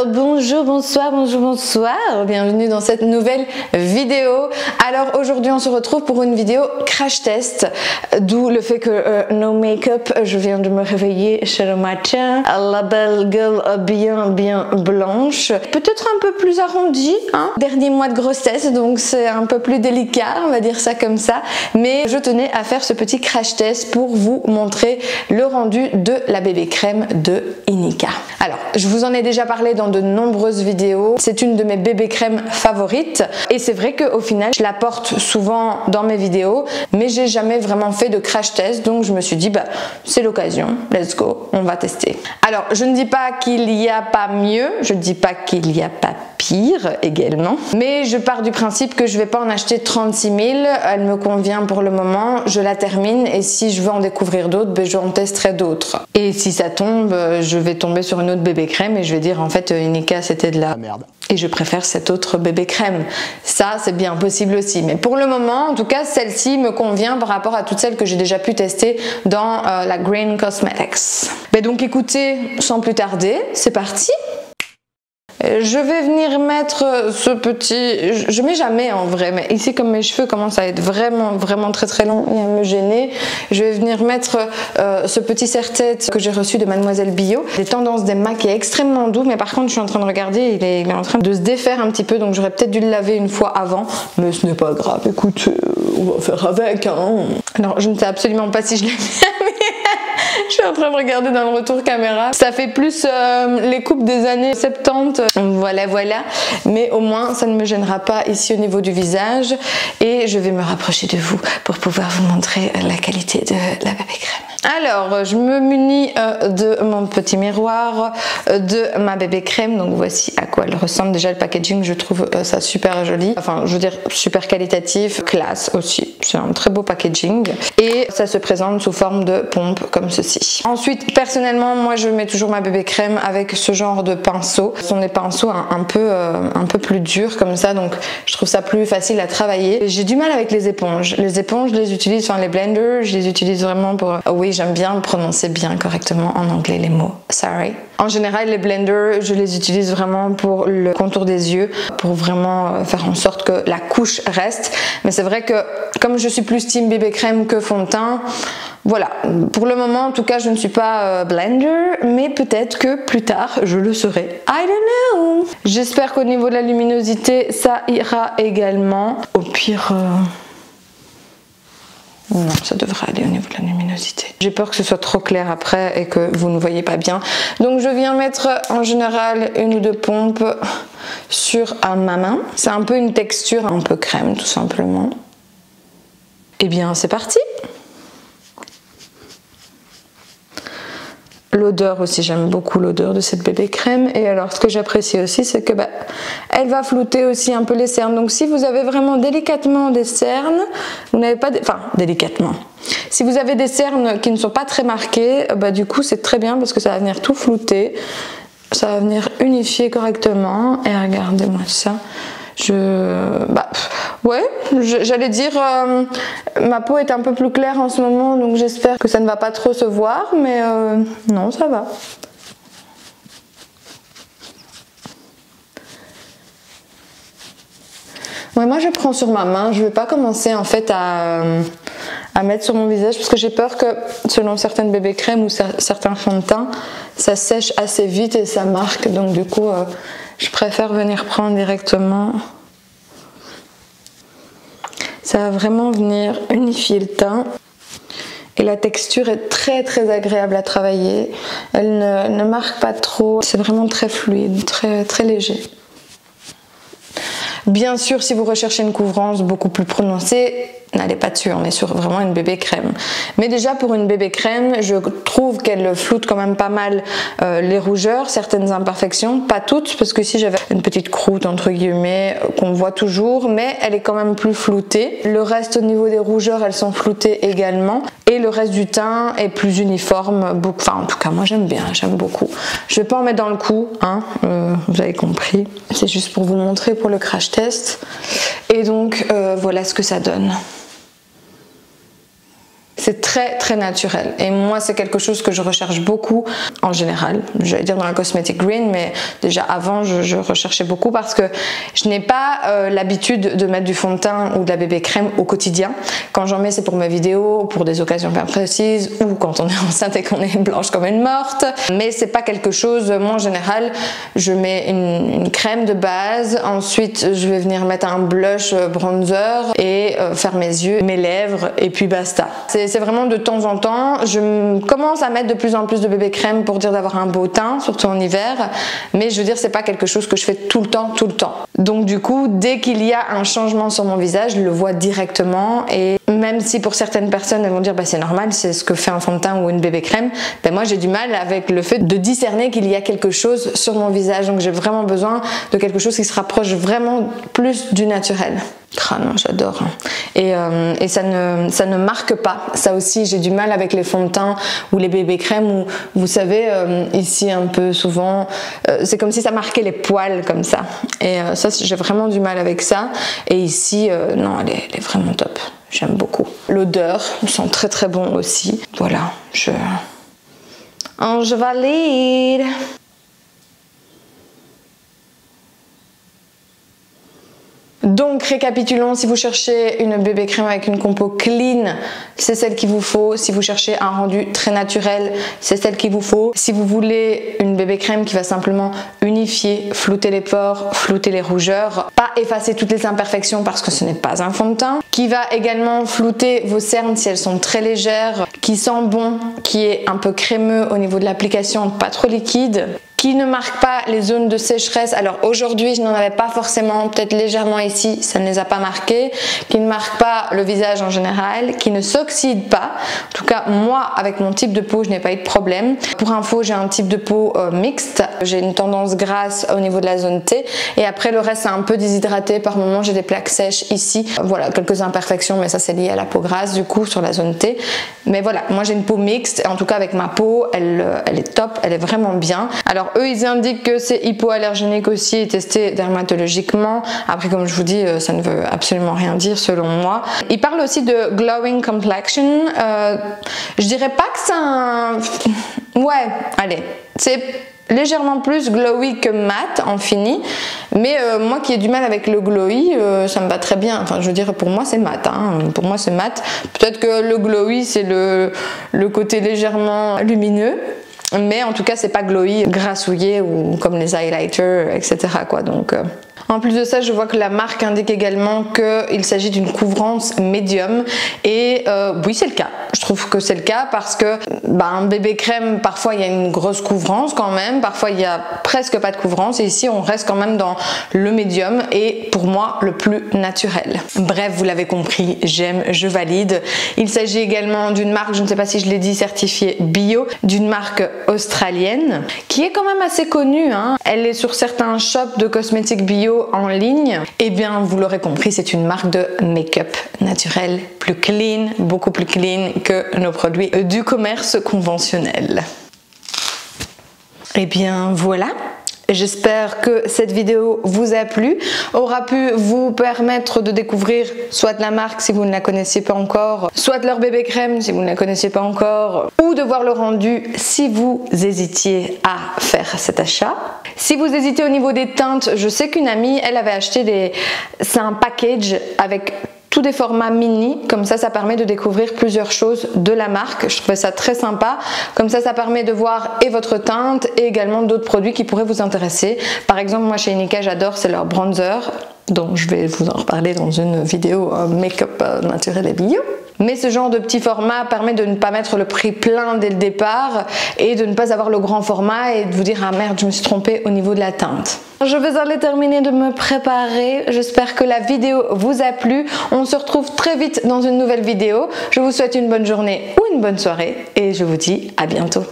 Bonjour, bonsoir, bienvenue dans cette nouvelle vidéo. Alors aujourd'hui on se retrouve pour une vidéo crash test, d'où le fait que no make-up, je viens de me réveiller chez le matin, la belle gueule bien blanche, peut-être un peu plus arrondie, hein. Dernier mois de grossesse donc c'est un peu plus délicat, on va dire ça comme ça, mais je tenais à faire ce petit crash test pour vous montrer le rendu de la bébé crème de Inika. Alors je vous en ai déjà parlé dans de nombreuses vidéos, c'est une de mes bébés crèmes favorites et c'est vrai qu'au final je la porte souvent dans mes vidéos mais j'ai jamais vraiment fait de crash test, donc je me suis dit bah c'est l'occasion, let's go, on va tester. Alors je ne dis pas qu'il n'y a pas mieux, je ne dis pas qu'il n'y a pas pire également, mais je pars du principe que je vais pas en acheter 36 000, elle me convient pour le moment, je la termine et si je veux en découvrir d'autres, ben, j'en testerai d'autres. Et si ça tombe, je vais tomber sur une autre bébé crème et je vais dire en fait Inika c'était de la merde et je préfère cette autre bébé crème. Ça c'est bien possible aussi, mais pour le moment en tout cas celle-ci me convient par rapport à toutes celles que j'ai déjà pu tester dans la Green Cosmetics. Mais donc écoutez, sans plus tarder, c'est parti. Je vais venir mettre ce petit, je mets jamais en vrai, mais ici comme mes cheveux commencent à être vraiment très longs et à me gêner, je vais venir mettre ce petit serre-tête que j'ai reçu de Mademoiselle Bio. Les tendances des MAC est extrêmement doux, mais par contre je suis en train de regarder, il est en train de se défaire un petit peu, donc j'aurais peut-être dû le laver une fois avant, mais ce n'est pas grave, écoute, on va faire avec, hein. Alors je ne sais absolument pas si je l'ai bien mis. Je suis en train de regarder dans le retour caméra. Ça fait plus les coupes des années 70. Voilà. Mais au moins, ça ne me gênera pas ici au niveau du visage. Et je vais me rapprocher de vous pour pouvoir vous montrer la qualité de la bébé crème. Alors, je me munis de mon petit miroir, de ma bébé crème. Donc voici à quoi elle ressemble. Déjà le packaging, je trouve ça super joli. Enfin, je veux dire super qualitatif, classe aussi. C'est un très beau packaging. Et ça se présente sous forme de pompe comme ceci. Ensuite, personnellement, moi je mets toujours ma bébé crème avec ce genre de pinceau. Ce sont des pinceaux un peu plus durs comme ça, donc je trouve ça plus facile à travailler. J'ai du mal avec les éponges. Les éponges, je les utilise, enfin les blenders, je les utilise vraiment pour... Oui, j'aime bien prononcer bien correctement en anglais les mots. Sorry. En général, les blenders, je les utilise vraiment pour le contour des yeux, pour vraiment faire en sorte que la couche reste. Mais c'est vrai que comme je suis plus team bébé crème que fond de teint, voilà, pour le moment en tout cas je ne suis pas blender, mais peut-être que plus tard je le serai. I don't know. J'espère qu'au niveau de la luminosité ça ira également. Au pire... Non, ça devrait aller au niveau de la luminosité. J'ai peur que ce soit trop clair après et que vous ne voyez pas bien. Donc je viens mettre en général une ou deux pompes sur ma main. C'est un peu une texture un peu crème tout simplement. Et bien c'est parti. L'odeur aussi, j'aime beaucoup l'odeur de cette bébé crème. Et alors ce que j'apprécie aussi c'est que elle va flouter aussi un peu les cernes. Donc si vous avez vraiment délicatement des cernes, vous n'avez pas enfin délicatement. Si vous avez des cernes qui ne sont pas très marquées, du coup c'est très bien parce que ça va venir tout flouter. Ça va venir unifier correctement. Et regardez-moi ça. Ouais, j'allais dire ma peau est un peu plus claire en ce moment donc j'espère que ça ne va pas trop se voir, mais non, ça va. Ouais, moi je prends sur ma main, je vais pas commencer en fait à mettre sur mon visage parce que j'ai peur que selon certaines bébés crèmes ou certains fonds de teint ça sèche assez vite et ça marque, donc du coup je préfère venir prendre directement. Ça va vraiment venir unifier le teint et la texture est très agréable à travailler. Elle ne marque pas trop, c'est vraiment très fluide, très léger. Bien sûr, si vous recherchez une couvrance beaucoup plus prononcée, n'allez pas dessus, on est sur vraiment une bébé crème. Mais déjà pour une bébé crème, je trouve qu'elle floute quand même pas mal les rougeurs, certaines imperfections, pas toutes, parce que ici j'avais une petite croûte entre guillemets qu'on voit toujours, mais elle est quand même plus floutée. Le reste au niveau des rougeurs, elles sont floutées également. Et le reste du teint est plus uniforme, enfin en tout cas moi j'aime bien, j'aime beaucoup. Je vais pas en mettre dans le cou, hein, vous avez compris. C'est juste pour vous montrer pour le crash test. Et donc voilà ce que ça donne. C'est très très naturel et moi c'est quelque chose que je recherche beaucoup en général, j'allais dire dans la cosmétic green, mais déjà avant je recherchais beaucoup parce que je n'ai pas l'habitude de mettre du fond de teint ou de la bébé crème au quotidien. Quand j'en mets c'est pour mes vidéos, pour des occasions bien précises ou quand on est enceinte et qu'on est blanche comme une morte, mais c'est pas quelque chose, moi en général je mets une crème de base, ensuite je vais venir mettre un blush bronzer et faire mes yeux, mes lèvres et puis basta. C'est vraiment de temps en temps, je commence à mettre de plus en plus de bébé crème pour dire d'avoir un beau teint, surtout en hiver, mais je veux dire c'est pas quelque chose que je fais tout le temps. Donc du coup, dès qu'il y a un changement sur mon visage, je le vois directement et même si pour certaines personnes elles vont dire bah c'est normal, c'est ce que fait un fond de teint ou une bébé crème, ben moi j'ai du mal avec le fait de discerner qu'il y a quelque chose sur mon visage, donc j'ai vraiment besoin de quelque chose qui se rapproche vraiment plus du naturel. Ah non, j'adore. Et ça ne marque pas. Ça aussi, j'ai du mal avec les fonds de teint ou les bébés crèmes où, vous savez, ici un peu souvent, c'est comme si ça marquait les poils comme ça. Et ça, j'ai vraiment du mal avec ça. Et ici, non, elle est vraiment top. J'aime beaucoup. L'odeur sent très très bon aussi. Voilà, je valide. Donc récapitulons, si vous cherchez une bébé crème avec une compo clean, c'est celle qu'il vous faut. Si vous cherchez un rendu très naturel, c'est celle qu'il vous faut. Si vous voulez une bébé crème qui va simplement unifier, flouter les pores, flouter les rougeurs, pas effacer toutes les imperfections parce que ce n'est pas un fond de teint, qui va également flouter vos cernes si elles sont très légères, qui sent bon, qui est un peu crémeux au niveau de l'application, pas trop liquide, qui ne marque pas les zones de sécheresse. Alors aujourd'hui je n'en avais pas forcément, peut-être légèrement ici, ça ne les a pas marquées, qui ne marque pas le visage en général, qui ne s'oxyde pas. En tout cas moi avec mon type de peau je n'ai pas eu de problème. Pour info j'ai un type de peau mixte, j'ai une tendance grasse au niveau de la zone T et après le reste c'est un peu déshydraté, par moments j'ai des plaques sèches ici, voilà quelques imperfections mais ça c'est lié à la peau grasse du coup sur la zone T, mais voilà moi j'ai une peau mixte et en tout cas avec ma peau elle est top, elle est vraiment bien. Alors eux ils indiquent que c'est hypoallergénique aussi et testé dermatologiquement. Après comme je vous dis ça ne veut absolument rien dire selon moi. Ils parlent aussi de glowing complexion. Je dirais pas que c'est un... Ouais, allez, c'est légèrement plus glowy que mat en fini, mais moi qui ai du mal avec le glowy, ça me va très bien. Enfin je veux dire pour moi c'est mat, hein. Pour moi c'est mat. Peut-être que le glowy c'est le côté légèrement lumineux. Mais en tout cas c'est pas glowy grassouillé ou comme les highlighters etc quoi. Donc en plus de ça je vois que la marque indique également qu'il s'agit d'une couvrance médium et oui c'est le cas, je trouve que c'est le cas parce que un bébé crème parfois il y a une grosse couvrance quand même, parfois il y a presque pas de couvrance et ici on reste quand même dans le médium et pour moi le plus naturel. Bref vous l'avez compris, j'aime, je valide. Il s'agit également d'une marque, je ne sais pas si je l'ai dit, certifiée bio, d'une marque australienne qui est quand même assez connue, hein. Elle est sur certains shops de cosmétiques bio en ligne. Et bien vous l'aurez compris, c'est une marque de make-up naturel, plus clean, beaucoup plus clean que nos produits du commerce conventionnel. Et bien voilà. J'espère que cette vidéo vous a plu, aura pu vous permettre de découvrir soit la marque si vous ne la connaissiez pas encore, soit leur bébé crème si vous ne la connaissiez pas encore, ou de voir le rendu si vous hésitiez à faire cet achat. Si vous hésitez au niveau des teintes, je sais qu'une amie, elle avait acheté c'est un package avec tous des formats mini, comme ça permet de découvrir plusieurs choses de la marque. Je trouvais ça très sympa, comme ça permet de voir et votre teinte et également d'autres produits qui pourraient vous intéresser. Par exemple moi chez Inika j'adore, c'est leur bronzer, donc je vais vous en reparler dans une vidéo make-up naturel et bio. Mais ce genre de petit format permet de ne pas mettre le prix plein dès le départ et de ne pas avoir le grand format et de vous dire ah merde je me suis trompée au niveau de la teinte. Je vais aller terminer de me préparer, j'espère que la vidéo vous a plu. On se retrouve très vite dans une nouvelle vidéo. Je vous souhaite une bonne journée ou une bonne soirée et je vous dis à bientôt.